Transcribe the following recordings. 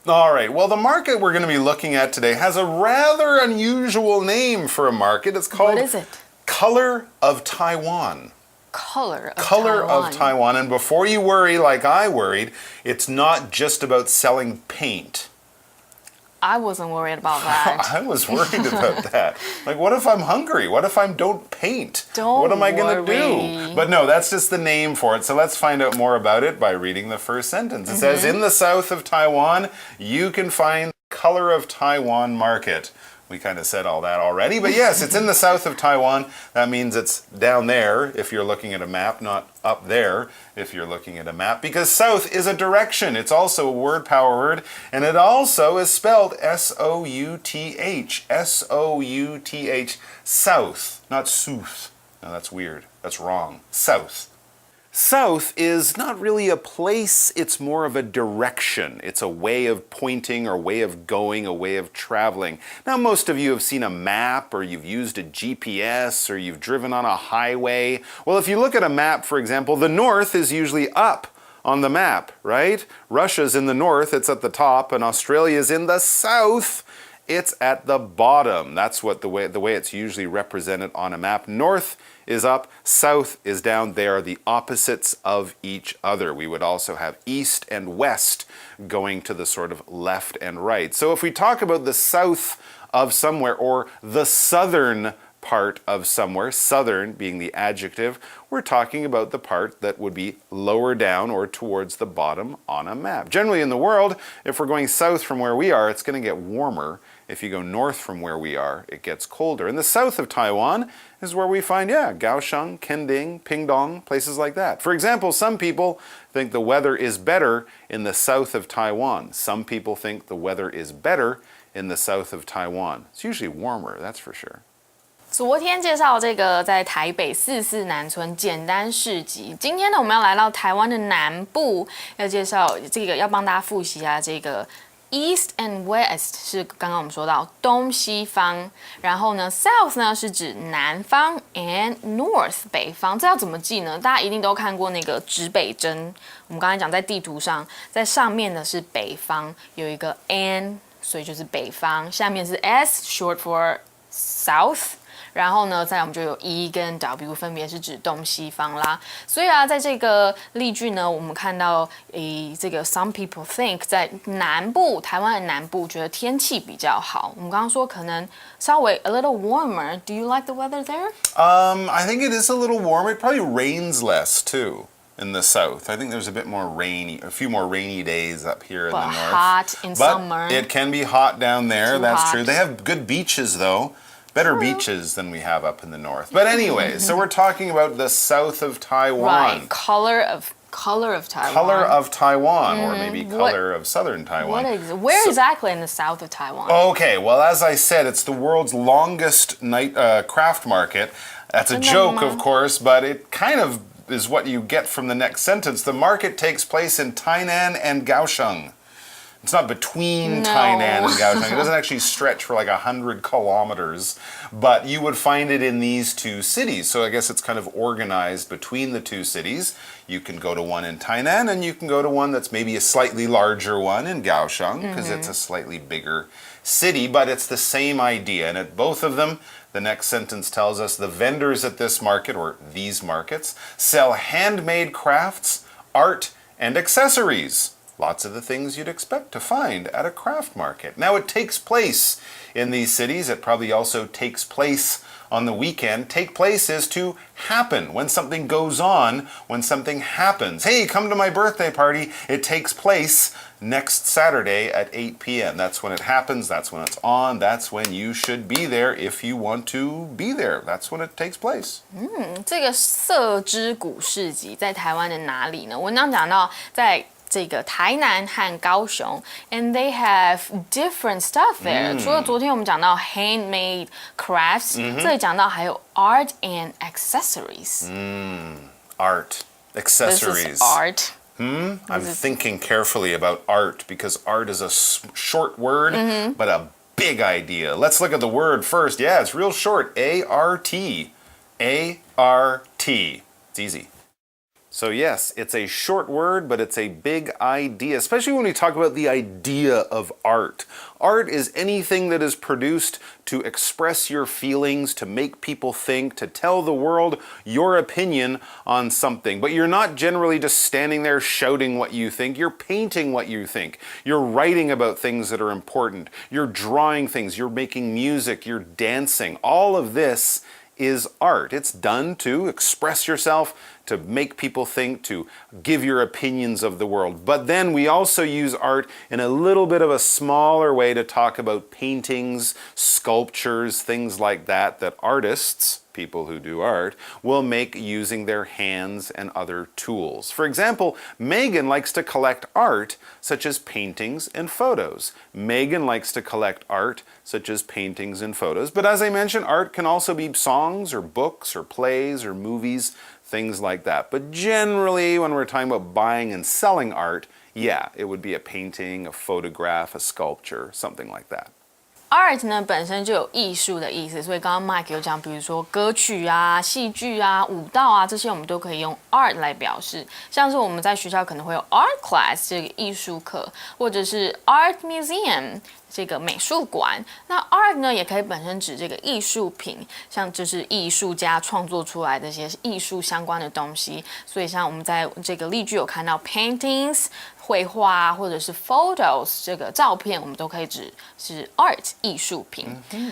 All right, well, the market we're going to be looking at today has a rather unusual name for a market. It's called What is it? Color of Taiwan. Color of Taiwan. And before you worry like I worried, it's not just about selling paint. I wasn't worried about that. I was worried about that. Like, what if I'm hungry? What if I don't paint? What am I going to do? But no, that's just the name for it. So let's find out more about it by reading the first sentence. It says, in the south of Taiwan, you can find the Color of Taiwan market. We kind of said all that already, but yes, it's in the south of Taiwan. That means it's down there if you're looking at a map, not up there if you're looking at a map, because south is a direction. It's also a word power word, and it also is spelled S-O-U-T-H. S-O-U-T-H, south, not south. No, that's weird. That's wrong. South. South is not really a place, it's more of a direction. It's a way of pointing or way of going, a way of traveling. Now, most of you have seen a map, or you've used a GPS, or you've driven on a highway. Well, if you look at a map, for example, the north is usually up on the map, right? Russia's in the north, it's at the top, and Australia's in the south. It's at the bottom. That's what the way it's usually represented on a map. North is up, south is down. They are the opposites of each other. We would also have east and west going to the sort of left and right. So if we talk about the south of somewhere, or the southern part of somewhere, southern being the adjective, we're talking about the part that would be lower down or towards the bottom on a map. Generally in the world, if we're going south from where we are, it's going to get warmer. If you go north from where we are, it gets colder. And the south of Taiwan is where we find, Kaohsiung, Kending, Pingdong, places like that. For example, some people think the weather is better in the south of Taiwan. Some people think the weather is better in the south of Taiwan. It's usually warmer, that's for sure. 昨天介绍这个在台北44南村简单市集，今天呢我们要来到台湾的南部，要介绍这个，要帮大家复习一下这个 East and West 是刚刚我们说到东西方，然后呢 South 呢是指南方 and North 北方，这要怎么记呢？大家一定都看过那个指北针，我们刚才讲在地图上，在上面的是北方，有一个 N， 所以就是北方，下面是 S short for South。然后呢，再来我们就有 E 跟 W， 分别是指东西方啦。所以啊，在这个例句呢，我们看到这个 some people think 在南部，台湾的南部觉得天气比较好。我们刚刚说可能稍微 a little warmer. Do you like the weather there? I think it is a little warmer. It probably rains less too in the south. I think there's a bit more rainy, a few more rainy days up here in the north. Hot in summer. It can be hot down there. That's hot. True. They have good beaches though. Better beaches than we have up in the north. But anyway, so we're talking about the south of Taiwan. Right, color of Taiwan. Color of Taiwan, or maybe color of southern Taiwan. Where exactly in the south of Taiwan? Okay, well, as I said, it's the world's longest craft market. That's a joke, of course, but it kind of is what you get from the next sentence. The market takes place in Tainan and Kaohsiung. It's not between Tainan and Kaohsiung. It doesn't actually stretch for like 100 kilometers, but you would find it in these two cities. So I guess it's kind of organized between the two cities. You can go to one in Tainan, and you can go to one that's maybe a slightly larger one in Kaohsiung, because it's a slightly bigger city, but it's the same idea. And at both of them, the next sentence tells us the vendors at this market, or these markets, sell handmade crafts, art, and accessories. Lots of the things you'd expect to find at a craft market. Now, it takes place in these cities. It probably also takes place on the weekend. Take place is to happen. When something goes on, when something happens. Hey, come to my birthday party. It takes place next Saturday at 8 p.m. That's when it happens. That's when it's on. That's when you should be there if you want to be there. That's when it takes place. 这个色之古市集在台湾的哪里呢？文章讲到在这个台南和高雄 and they have different stuff there. 除了昨天我们讲到 handmade crafts， 这里讲到还有 art and accessories. Art, accessories. This is art. I'm thinking carefully about art, because art is a short word, but a big idea. Let's look at the word first. Yeah, it's real short. A-R-T. A-R-T. It's easy. So yes, it's a short word, but it's a big idea, especially when we talk about the idea of art. Art is anything that is produced to express your feelings, to make people think, to tell the world your opinion on something. But you're not generally just standing there shouting what you think. You're painting what you think. You're writing about things that are important. You're drawing things. You're making music. You're dancing. All of this is art. It's done to express yourself, to make people think, to give your opinions of the world. But then we also use art in a little bit of a smaller way to talk about paintings, sculptures, things like that, that artists, people who do art, will make using their hands and other tools. For example, Megan likes to collect art such as paintings and photos. Megan likes to collect art such as paintings and photos. But as I mentioned, art can also be songs or books or plays or movies, things like that. But generally, when we're talking about buying and selling art, yeah, it would be a painting, a photograph, a sculpture, something like that. Art 呢本身就有艺术的意思，所以刚刚 Mike 有讲，比如说歌曲啊、戏剧啊、舞蹈啊，这些我们都可以用 art 来表示。像是我们在学校可能会有 art class 这个艺术课，或者是 art museum 这个美术馆。那 art 呢也可以本身指这个艺术品，像就是艺术家创作出来的一些艺术相关的东西。所以像我们在这个例句有看到 paintings。绘画或者是 photos 这个照片，我们都可以指是 art 艺术品。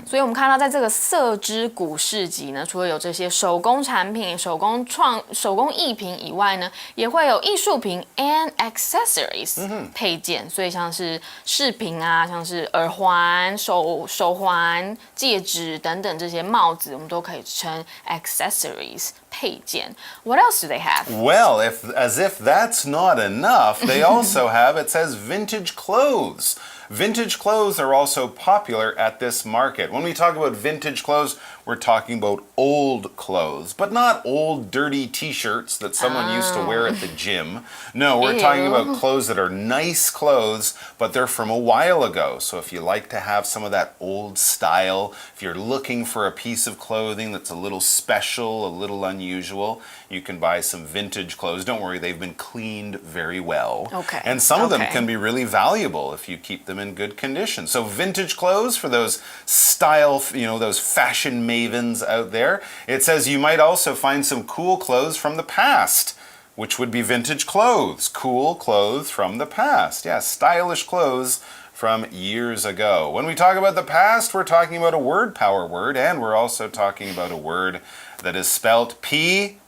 所以我们看到在这个色之古市集呢，除了有这些手工产品、手工艺品以外呢，也会有艺术品 and accessories 配件。所以像是饰品啊，像是耳环、手环、戒指等等这些帽子，我们都可以称 accessories 配件。What else do they have? Well, as if that's not enough, they also have, it says vintage clothes. Vintage clothes are also popular at this market. When we talk about vintage clothes, we're talking about old clothes, but not old dirty t-shirts that someone used to wear at the gym. No, we're talking about clothes that are nice clothes, but they're from a while ago. So if you like to have some of that old style, if you're looking for a piece of clothing that's a little special, a little unusual, you can buy some vintage clothes. Don't worry, they've been cleaned very well. Okay. And some of them can be really valuable if you keep them in good condition. So vintage clothes for those style, those fashion mavens out there. It says you might also find some cool clothes from the past, which would be vintage clothes. Cool clothes from the past. Yeah, stylish clothes from years ago. When we talk about the past, we're talking about a word power word, and we're also talking about a word that is spelled P-A.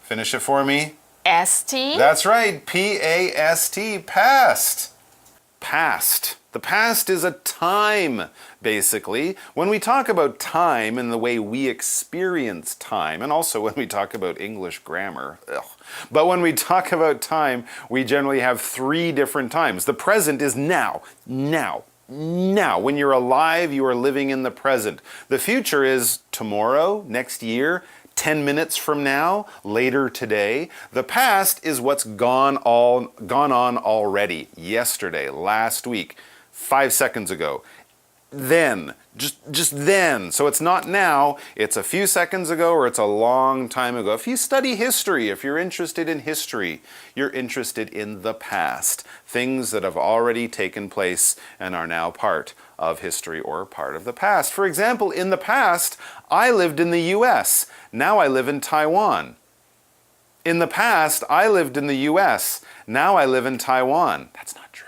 Finish it for me. S-T. That's right, P-A-S-T, past. Past. The past is a time, basically. When we talk about time and the way we experience time, and also when we talk about English grammar, but when we talk about time, we generally have three different times. The present is now, now. Now, when you're alive, you are living in the present. The future is tomorrow, next year, 10 minutes from now, later today. The past is what's gone on already. Yesterday, last week, 5 seconds ago. Then, just then. So it's not now, it's a few seconds ago or it's a long time ago. If you study history, if you're interested in history, you're interested in the past. Things that have already taken place and are now part of history or part of the past. For example, in the past, I lived in the US. Now I live in Taiwan. In the past, I lived in the US. Now I live in Taiwan. That's not true.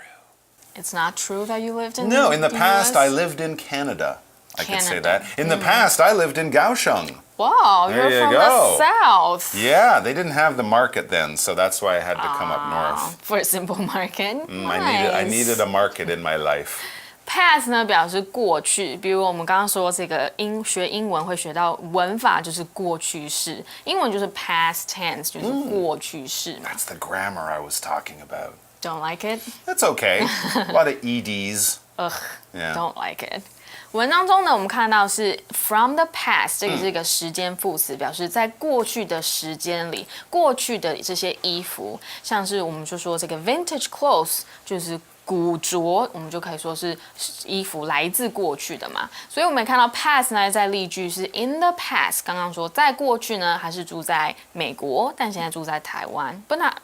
It's not true that you lived in No, in the past, US? I lived in Canada. I could say that. In the past, I lived in Kaohsiung. Wow, you're from the South. Yeah, they didn't have the market then, so that's why I had to come up north. For a simple market. I needed a market in my life. Past 呢表示过去，比如我们刚刚说这个学英文会学到文法就是过去式，英文就是 past tense 就是过去式嘛。That's the grammar I was talking about. Don't like it? That's okay. A lot of EDs. Ugh, Yeah. Don't like it. 文当中呢，我们看到是 from the past， 这个是一个时间副词，表示在过去的时间里，过去的这些衣服，像是我们就说这个 vintage clothes， 就是古着，我们就可以说是衣服来自过去的嘛。所以我们看到 past 呢，在例句是 in the past， 刚刚说在过去呢，还是住在美国，但现在住在台湾。But not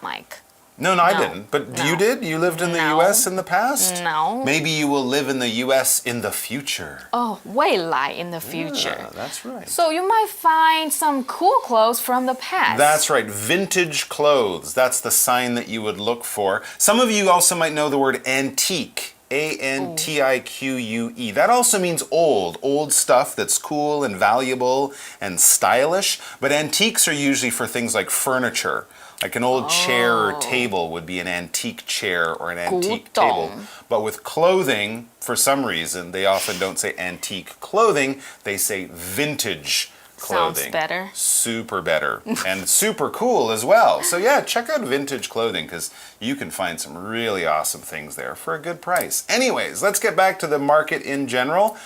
Mike。No, I didn't. But you did? You lived in the U.S. in the past? No. Maybe you will live in the U.S. in the future. Oh, 未来 in the future. Yeah, that's right. So you might find some cool clothes from the past. That's right. Vintage clothes. That's the sign that you would look for. Some of you also might know the word antique. A-N-T-I-Q-U-E. That also means old stuff that's cool and valuable and stylish. But antiques are usually for things like furniture. Like an old chair or table would be an antique chair or an antique table. But with clothing, for some reason, they often don't say antique clothing, they say vintage clothing. Sounds better. Super better. And super cool as well. So yeah, check out vintage clothing because you can find some really awesome things there for a good price. Anyways, let's get back to the market in general.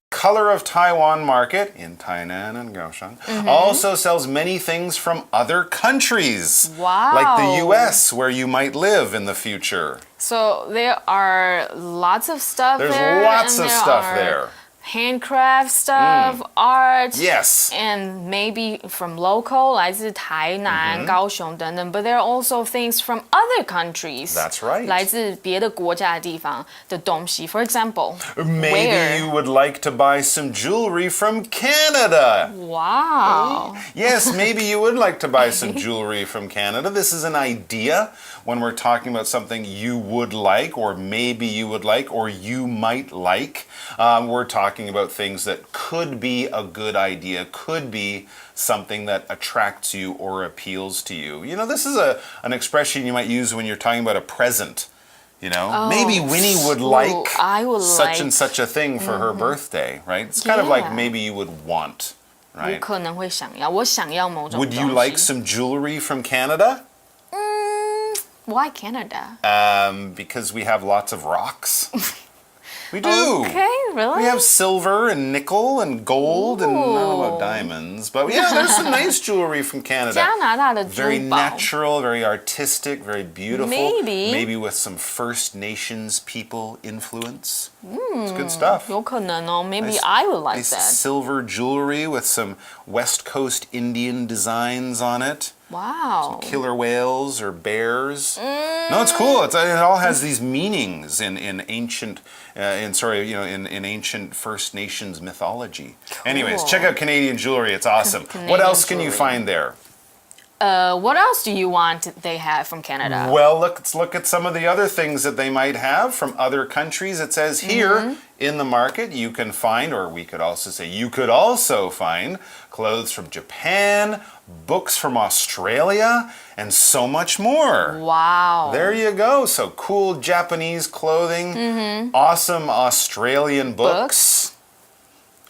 Color of Taiwan market in Tainan and Kaohsiung also sells many things from other countries. Wow. Like the US, where you might live in the future. So there are lots of stuff There's there. lots of stuff there. Handcraft stuff, art, yes, and maybe from local, 来自台南、高雄等等. But there are also things from other countries. That's right. 来自别的国家的地方的东西. For example, maybe where? you would like to buy some jewelry from Canada. Wow. Yes, maybe you would like to buy some jewelry from Canada. This is an idea when we're talking about something you would like, or maybe you would like, or you might like. We're talking about things that could be a good idea, could be something that attracts you or appeals to you. You know, this is an expression you might use when you're talking about a present. You know, maybe Winnie would like such and such a thing for her birthday, right? It's kind of like maybe you would want, right? 我可能会想要，我想要某种东西。 Would you like some jewelry from Canada? Why Canada? Because we have lots of rocks. We do. Okay, really? We have silver and nickel and gold and I don't know about diamonds, but yeah, there's some nice jewelry from Canada. 加拿大的珠宝 Very natural, very artistic, very beautiful. Maybe with some First Nations people influence. It's good stuff. 有可能哦 Maybe I would like Nice that. silver jewelry with some West Coast Indian designs on it. Wow. Killer whales or bears. No, it's cool. It all has these meanings in ancient, in ancient First Nations mythology. Cool. Anyways, check out Canadian jewelry. It's awesome. What else can you find there? What else do you want they have from Canada? Well, let's look at some of the other things that they might have from other countries. It says here in the market you can find, or we could also say you could also find clothes from Japan, books from Australia, and so much more. Wow. There you go. So cool Japanese clothing, awesome Australian books.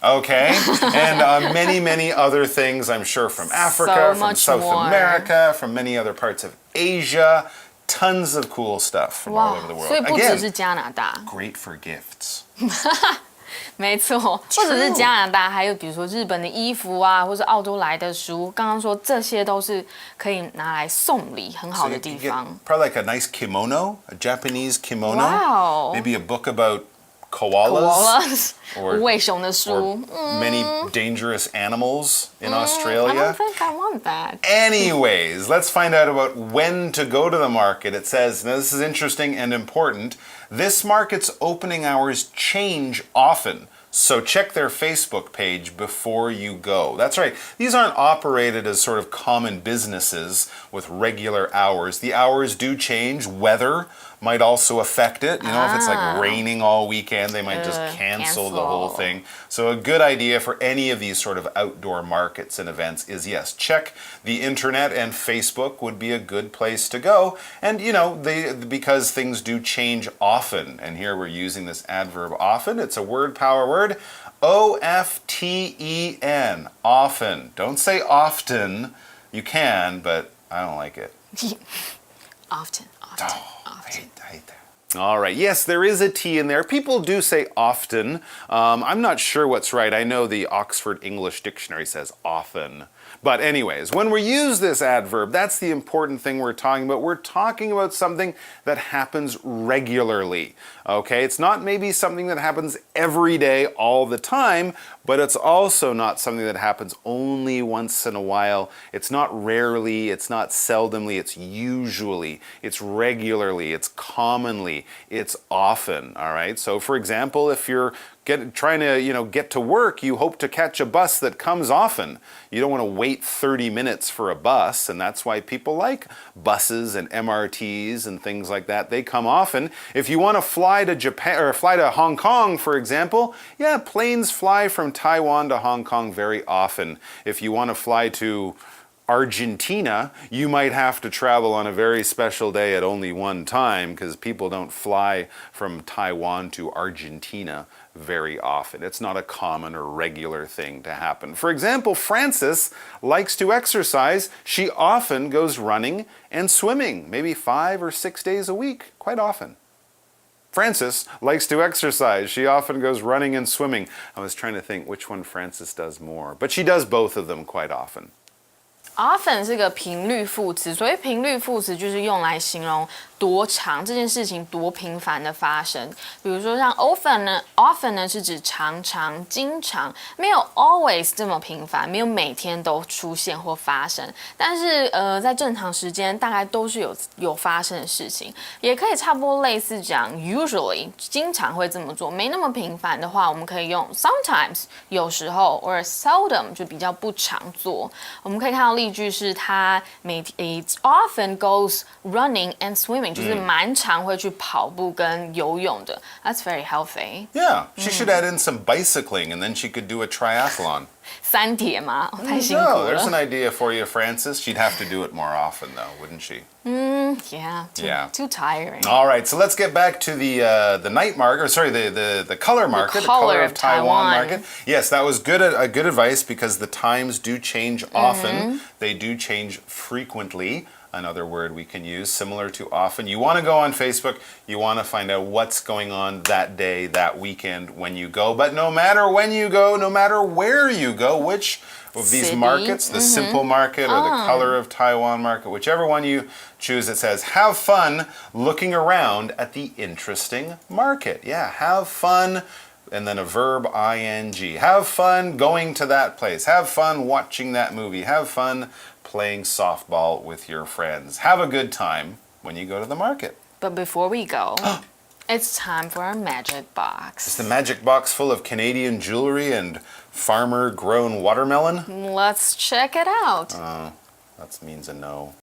Okay, and many other things, I'm sure, from Africa, from South America, from many other parts of Asia. Tons of cool stuff from all over the world. 所以不只是加拿大 Great for gifts. 没错，不只是加拿大，还有比如说日本的衣服啊，或是澳洲来的书。刚刚说这些都是可以拿来送礼很好的地方。Probably like a nice kimono, a Japanese kimono. Wow. Maybe a book about koalas. Or 无尾熊的书。 Many dangerous animals in Australia. I don't think I want that. Anyways, let's find out about when to go to the market. It says, now this is interesting and important, this market's opening hours change often. So check their Facebook page before you go. That's right. These aren't operated as sort of common businesses with regular hours. The hours do change. Weather might also affect it. You know, if it's like raining all weekend, they might just cancel the whole thing. So a good idea for any of these sort of outdoor markets and events is, yes, check the internet, and Facebook would be a good place to go. And, you know, because things do change often, and here we're using this adverb often, it's a word power word, O-F-T-E-N, often. Don't say often. You can, but I don't like it. Often. I hate that. All right. Yes, there is a T in there. People do say often. I'm not sure what's right. I know the Oxford English Dictionary says often. But anyways, when we use this adverb, that's the important thing we're talking about. We're talking about something that happens regularly. Okay, it's not maybe something that happens every day all the time, but it's also not something that happens only once in a while. It's not rarely, it's not seldomly, it's usually, it's regularly, it's commonly, it's often, all right? So for example, if you're trying to, get to work, you hope to catch a bus that comes often. You don't want to wait 30 minutes for a bus, and that's why people like buses and MRTs and things like that. They come often. If you want to fly to Japan or fly to Hong Kong, for example, yeah, planes fly from Taiwan to Hong Kong very often. If you want to fly to Argentina, you might have to travel on a very special day at only one time because people don't fly from Taiwan to Argentina very often. It's not a common or regular thing to happen. For example, Frances likes to exercise. She often goes running and swimming, maybe 5 or 6 days a week, quite often. Frances likes to exercise. She often goes running and swimming. I was trying to think which one Frances does more, but she does both of them quite often. Often 是个频率副词，所以频率副词就是用来形容多长这件事情多频繁的发生。比如说像 often 呢是指常常、经常，没有 always 这么频繁，没有每天都出现或发生。但是在正常时间大概都是有发生的事情，也可以差不多类似讲 usually 经常会这么做，没那么频繁的话，我们可以用 sometimes 有时候 or seldom 就比较不常做。我们可以看到例句是它it often goes running and swimming， 就是蛮常会去跑步跟游泳的。That's very healthy. Yeah, she should add in some bicycling and then she could do a triathlon. 三铁吗？太辛苦 No, 了。 there's an idea for you, Frances. She'd have to do it more often, though, wouldn't she? Yeah, too tiring. All right, so let's get back to the night market, or sorry, the color market, the color of Taiwan Taiwan market. Yes, that was good advice because the times do change often. They do change frequently. Another word we can use, similar to often. You want to go on Facebook, you want to find out what's going on that day, that weekend when you go. But no matter when you go, no matter where you go, which of these City. markets, the simple market or the color of Taiwan market, whichever one you choose, it says, have fun looking around at the interesting market. Yeah, have fun. And then a verb ing. Have fun going to that place. Have fun watching that movie. Have fun playing softball with your friends. Have a good time when you go to the market. But before we go, it's time for our magic box. Is the magic box full of Canadian jewelry and farmer-grown watermelon? Let's check it out. That means a no.